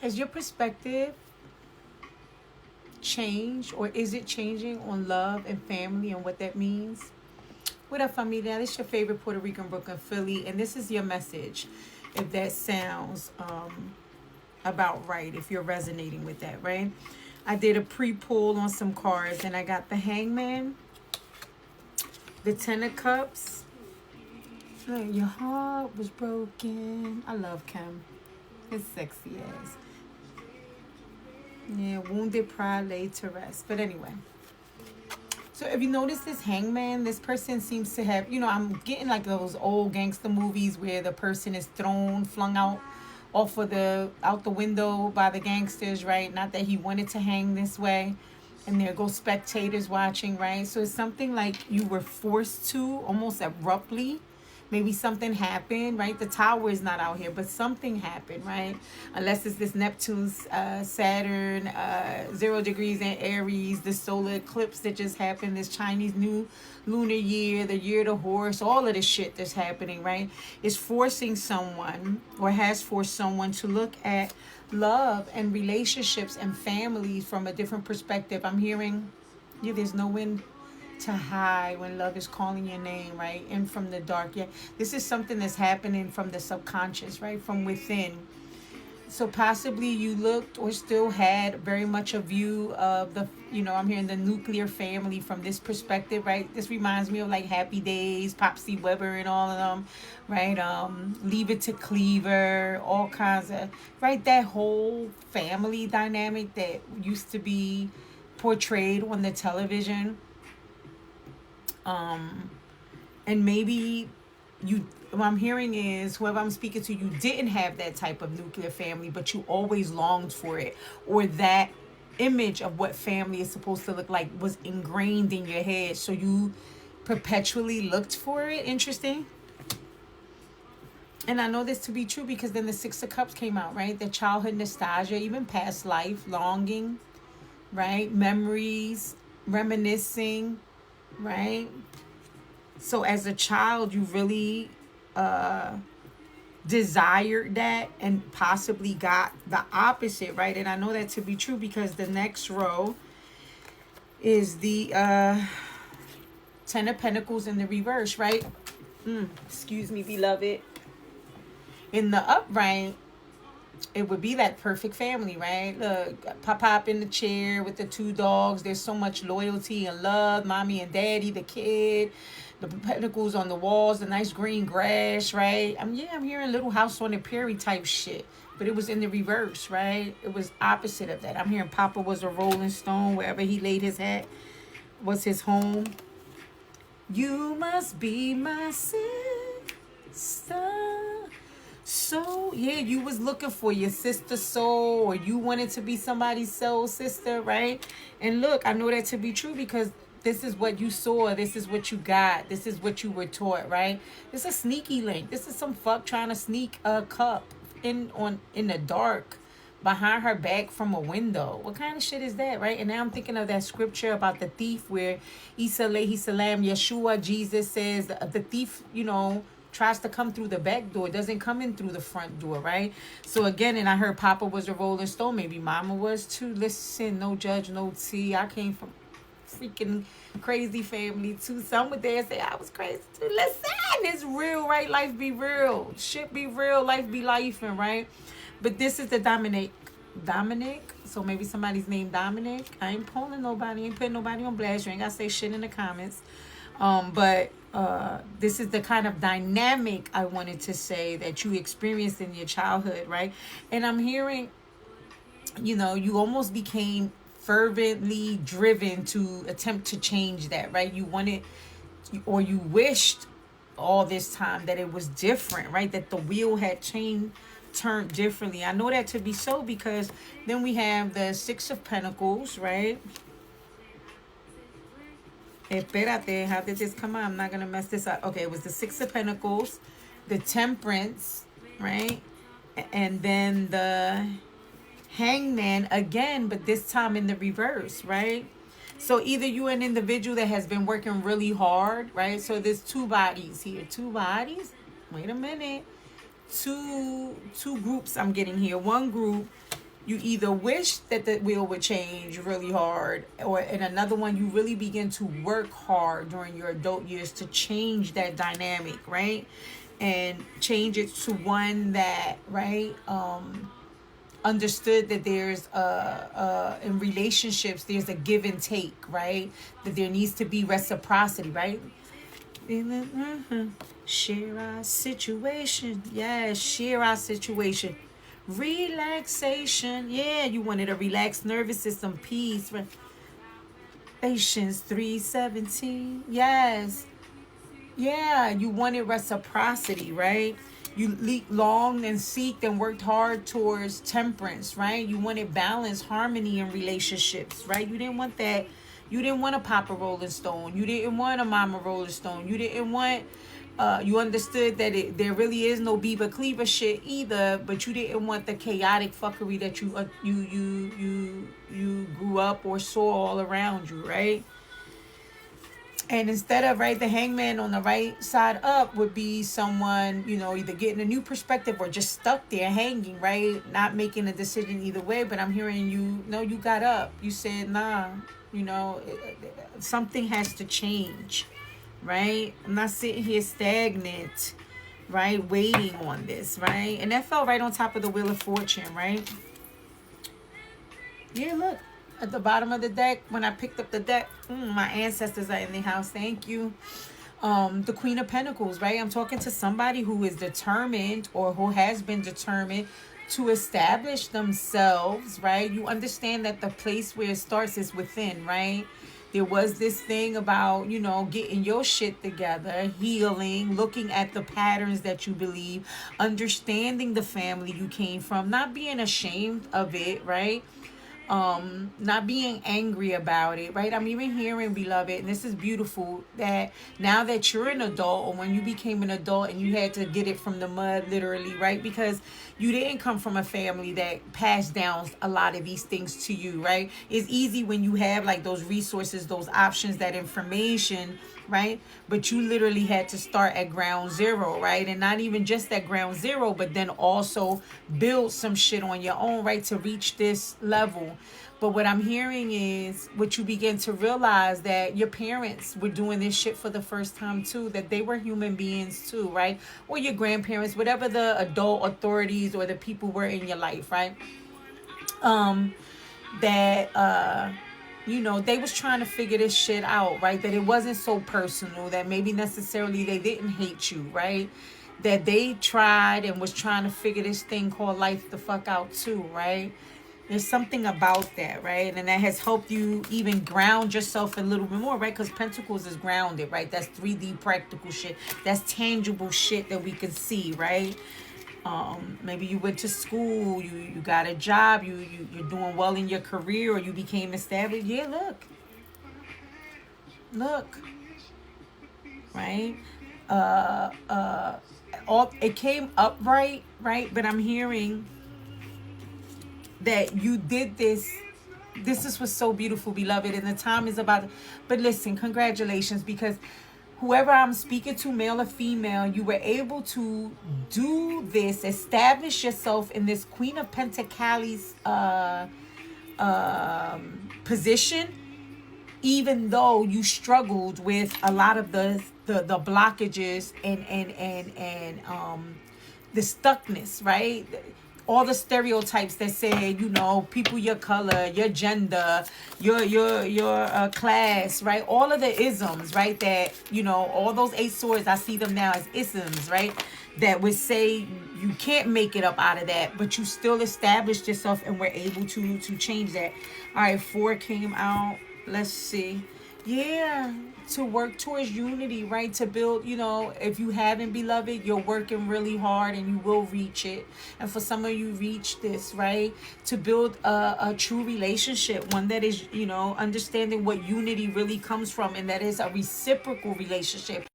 Has your perspective changed, or is it changing on love and family and what that means? What up, familia? This is your favorite Puerto Rican, Brooklyn, Philly, and this is your message. If that sounds about right, if you're resonating with that, right? I did a pre-pull on some cards, and I got the Hangman, the Ten of Cups. Your heart was broken. I love Kim. It's sexy ass. Yeah, wounded pride laid to rest. But anyway. So if you notice this Hangman, this person seems to have, I'm getting like those old gangster movies where the person is flung out off of out the window by the gangsters, right? Not that he wanted to hang this way. And there go spectators watching, right? So it's something like you were forced to almost abruptly. Maybe something happened, right? The tower is not out here, but something happened, right? Unless it's this Neptune's Saturn, 0 degrees in Aries, the solar eclipse that just happened, this Chinese new lunar year, the year of the horse, all of this shit that's happening, right? Is forcing someone, or has forced someone, to look at love and relationships and families from a different perspective. I'm hearing, yeah, there's no wind to hide when love is calling your name, right? And from the dark. Yeah, this is something that's happening from the subconscious, right? From within. So possibly you looked or still had very much a view of I'm hearing the nuclear family from this perspective, right? This reminds me of like Happy Days, Popsy Weber and all of them, right? Leave It to Cleaver, all kinds of, right? That whole family dynamic that used to be portrayed on the television. And maybe what I'm hearing is, whoever I'm speaking to, you didn't have that type of nuclear family, but you always longed for it, or that image of what family is supposed to look like was ingrained in your head, so you perpetually looked for it. Interesting. And I know this to be true because then the Six of Cups came out, right? The childhood nostalgia, even past life longing, right? Memories, reminiscing, right? So as a child, you really desired that and possibly got the opposite, right? And I know that to be true because the next row is the Ten of Pentacles in the reverse, right? Excuse me, beloved. In the upright, it would be that perfect family, right? Look, pop in the chair with the two dogs. There's so much loyalty and love. Mommy and daddy, the kid, the pentacles on the walls, the nice green grass, right? I'm hearing Little House on the Prairie type shit. But it was in the reverse, right? It was opposite of that. I'm hearing Papa was a Rolling Stone. Wherever he laid his hat was his home. You must be my sister. So, yeah, you was looking for your sister soul, or you wanted to be somebody's soul sister, right? And look, I know that to be true because this is what you saw. This is what you got. This is what you were taught, right? This is a sneaky link. This is some fuck trying to sneak a cup in the dark behind her back from a window. What kind of shit is that, right? And now I'm thinking of that scripture about the thief where Isa alayhi salam, Yeshua, Jesus says the thief, tries to come through the back door, doesn't come in through the front door, right? So again, and I heard Papa was a Rolling Stone, maybe Mama was too. Listen, no judge, no tea. I came from freaking crazy family too. Some would dare say I was crazy too. Listen, it's real, right? Life be real. Shit be real. Life be life, and right? But this is the Dominic. So maybe somebody's named Dominic. I ain't pulling nobody, ain't putting nobody on blast. You ain't gotta say shit in the comments. But this is the kind of dynamic I wanted to say that you experienced in your childhood, right? And I'm hearing, you almost became fervently driven to attempt to change that, right? You wanted, or you wished all this time that it was different, right? That the wheel had turned differently. I know that to be so because then we have the Six of Pentacles, right? Espérate, how did this come out? I'm not going to mess this up. Okay, it was the Six of Pentacles, the Temperance, right? And then the Hangman again, but this time in the reverse, right? So either you an individual that has been working really hard, right? So there's two bodies here. Two bodies? Wait a minute. Two groups I'm getting here. One group You either wish that the wheel would change really hard, or in another one, you really begin to work hard during your adult years to change that dynamic, right? And change it to one that, right, understood that there's in relationships there's a give and take, right? That there needs to be reciprocity, right? Share our situation. Yeah, share our situation. Relaxation. Yeah, you wanted a relaxed nervous system, peace. Patience 317. Yes. Yeah, you wanted reciprocity, right? You longed and seeked and worked hard towards temperance, right? You wanted balance, harmony in relationships, right? You didn't want that. You didn't want a Papa Rolling Stone. You didn't want a Mama Rolling Stone. You didn't want. You understood that there really is no Bieber Cleaver shit either, but you didn't want the chaotic fuckery that you grew up or saw all around you, right? And instead of, right, the hangman on the right side up would be someone, either getting a new perspective or just stuck there hanging, right? Not making a decision either way. But I'm hearing you, no, you got up. You said, nah, something has to change, right? I'm not sitting here stagnant, right? Waiting on this, right? And that fell right on top of the Wheel of Fortune, right? Yeah, look. At the bottom of the deck, when I picked up the deck, my ancestors are in the house. Thank you. The Queen of Pentacles, right? I'm talking to somebody who is determined or who has been determined to establish themselves, right? You understand that the place where it starts is within, right? There was this thing about, getting your shit together, healing, looking at the patterns that you believe, understanding the family you came from, not being ashamed of it, right? Not being angry about it, right? I'm even hearing, beloved, and this is beautiful, that now that you're an adult, or when you became an adult and you had to get it from the mud, literally, right? Because you didn't come from a family that passed down a lot of these things to you, right? It's easy when you have like those resources, those options, that information, right? But you literally had to start at ground zero, right? And not even just at ground zero, but then also build some shit on your own, right? To reach this level. But what I'm hearing is what you begin to realize, that your parents were doing this shit for the first time too, that they were human beings too, right? Or your grandparents, whatever the adult authorities or the people were in your life, right? They was trying to figure this shit out, right? That it wasn't so personal, that maybe necessarily they didn't hate you, right? That they tried and was trying to figure this thing called life the fuck out too, right? There's something about that, right? And that has helped you even ground yourself a little bit more, right? Because Pentacles is grounded, right? That's 3D practical shit. That's tangible shit that we can see, right? Maybe you went to school, you got a job, you're doing well in your career, or you became established. Yeah, look, right? It came upright, right? But I'm hearing that you did this. This is what's so beautiful, beloved, and the time is about. But listen, congratulations, because whoever I'm speaking to, male or female, you were able to do this, establish yourself in this Queen of Pentacles position, even though you struggled with a lot of the blockages and the stuckness, right? All the stereotypes that say, people your color, your gender, your class, right? All of the isms, right? That, all those 8 swords, I see them now as isms, right? That would say you can't make it up out of that, but you still established yourself and were able to change that. All right, 4 came out. Let's see. Yeah, to work towards unity, right? To build, if you haven't, beloved, you're working really hard and you will reach it. And for some of you, reach this, right? To build a true relationship, one that is, understanding what unity really comes from, and that is a reciprocal relationship.